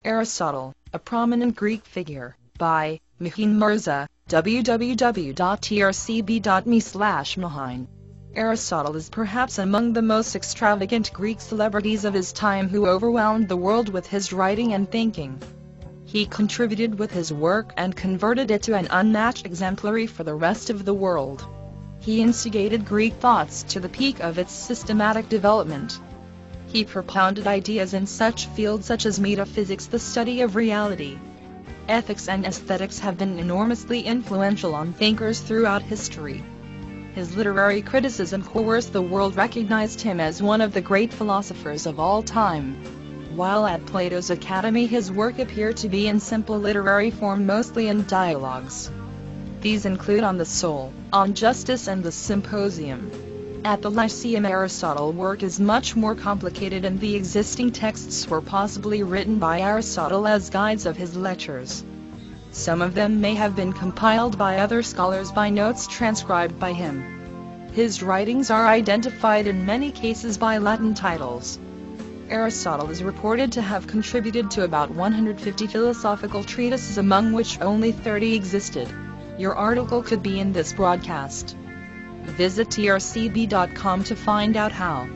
Aristotle, a prominent Greek figure, by Mihin Mirza, www.trcb.me/Mahine. Aristotle is perhaps among the most extravagant Greek celebrities of his time who overwhelmed the world with his writing and thinking. He contributed with his work and converted it to an unmatched exemplary for the rest of the world. He instigated Greek thoughts to the peak of its systematic development. He propounded ideas in such fields such as metaphysics, the study of reality. Ethics and aesthetics have been enormously influential on thinkers throughout history. His literary criticism coerced the world recognized him as one of the great philosophers of all time. While at Plato's Academy, his work appeared to be in simple literary form, mostly in dialogues. These include On the Soul, On Justice and the Symposium. At the Lyceum, Aristotle's work is much more complicated, and the existing texts were possibly written by Aristotle as guides of his lectures. Some of them may have been compiled by other scholars by notes transcribed by him. His writings are identified in many cases by Latin titles. Aristotle is reported to have contributed to about 150 philosophical treatises, among which only 30 existed. Your article could be in this broadcast. Visit trcb.com to find out how.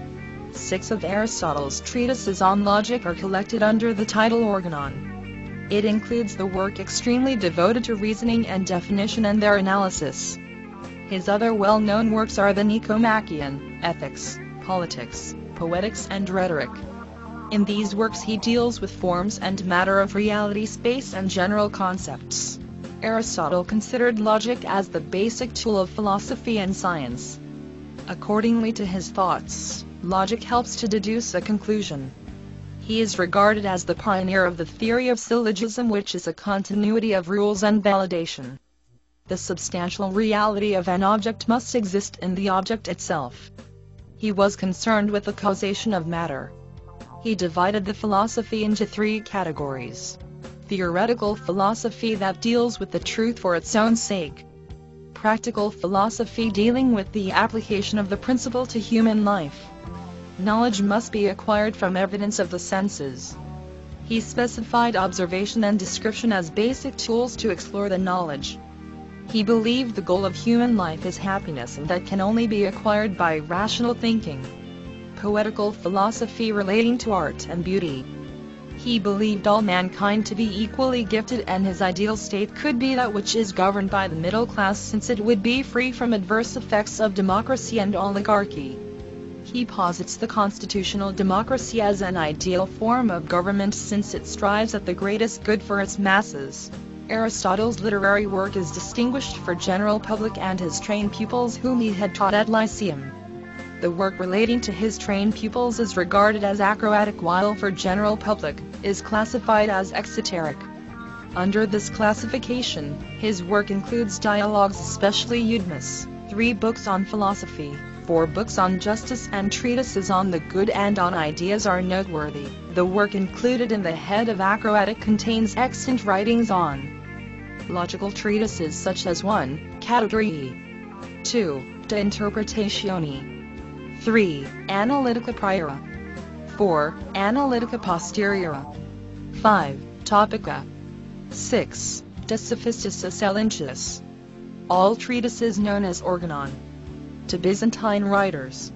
6 of Aristotle's treatises on logic are collected under the title Organon. It includes the work extremely devoted to reasoning and definition and their analysis. His other well-known works are the Nicomachean, Ethics, Politics, Poetics and Rhetoric. In these works he deals with forms and matter of reality, space and general concepts. Aristotle considered logic as the basic tool of philosophy and science. Accordingly to his thoughts, logic helps to deduce a conclusion. He is regarded as the pioneer of the theory of syllogism, which is a continuity of rules and validation. The substantial reality of an object must exist in the object itself. He was concerned with the causation of matter. He divided the philosophy into 3 categories. Theoretical philosophy, that deals with the truth for its own sake. Practical philosophy, dealing with the application of the principle to human life. Knowledge must be acquired from evidence of the senses. He specified observation and description as basic tools to explore the knowledge. He believed the goal of human life is happiness, and that can only be acquired by rational thinking. Poetical philosophy, relating to art and beauty. He believed all mankind to be equally gifted, and his ideal state could be that which is governed by the middle class, since it would be free from adverse effects of democracy and oligarchy. He posits the constitutional democracy as an ideal form of government, since it strives at the greatest good for its masses. Aristotle's literary work is distinguished for general public and his trained pupils whom he had taught at Lyceum. The work relating to his trained pupils is regarded as acrobatic, while for general public, is classified as exoteric. Under this classification, his work includes dialogues, especially Eudemus, 3 books on philosophy, 4 books on justice, and treatises on the good and on ideas are noteworthy. The work included in the head of acrobatic contains extant writings on logical treatises such as 1. Categorii, 2. De Interpretatione, 3. Analytica Priora, 4. Analytica Posteriora, 5. Topica, 6. De Sophistis Elenchus. All treatises known as Organon. To Byzantine writers.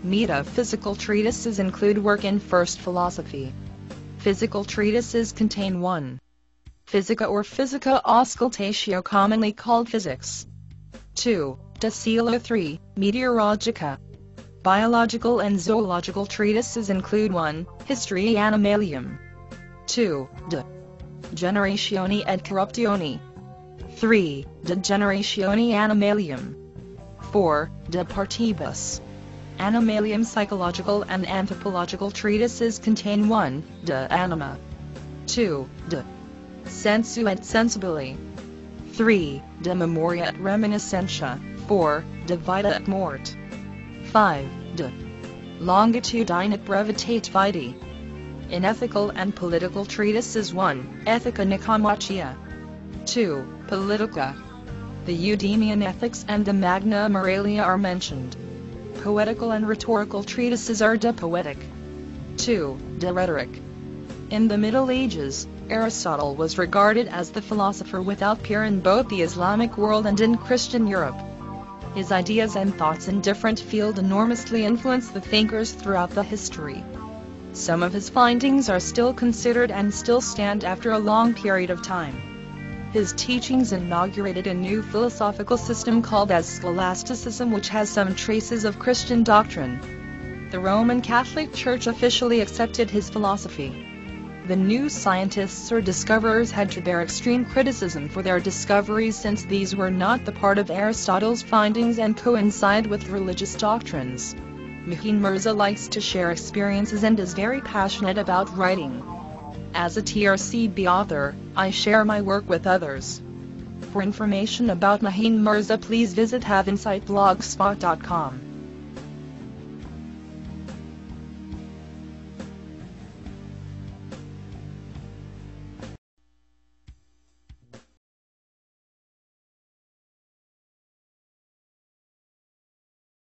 Metaphysical treatises include work in first philosophy. Physical treatises contain 1. Physica or Physica Auscultatio, commonly called Physics. 2. De Cielo, 3. Meteorologica. Biological and zoological treatises include 1. Historia Animalium, 2. De Generatione et Corruptione, 3. De Generatione Animalium, 4. De Partibus Animalium. Psychological and anthropological treatises contain 1. De Anima, 2. De Sensu et Sensibili, 3. De Memoria et Reminiscentia, 4. De Vita et Mort, 5. De Longitudine et Brevitate Vitae. In ethical and political treatises, 1. Ethica Nicomachia, 2. Politica. The Eudemian Ethics and the Magna Moralia are mentioned. Poetical and rhetorical treatises are De Poetic, 2. De Rhetoric, In the Middle Ages, Aristotle was regarded as the philosopher without peer in both the Islamic world and in Christian Europe. His ideas and thoughts in different fields enormously influenced the thinkers throughout the history. Some of his findings are still considered and still stand after a long period of time. His teachings inaugurated a new philosophical system called as scholasticism, which has some traces of Christian doctrine. The Roman Catholic Church officially accepted his philosophy. The new scientists or discoverers had to bear extreme criticism for their discoveries, since these were not the part of Aristotle's findings and coincide with religious doctrines. Mahin Mirza likes to share experiences and is very passionate about writing. As a TRCB author, I share my work with others. For information about Mahin Mirza, please visit haveinsightblogspot.com.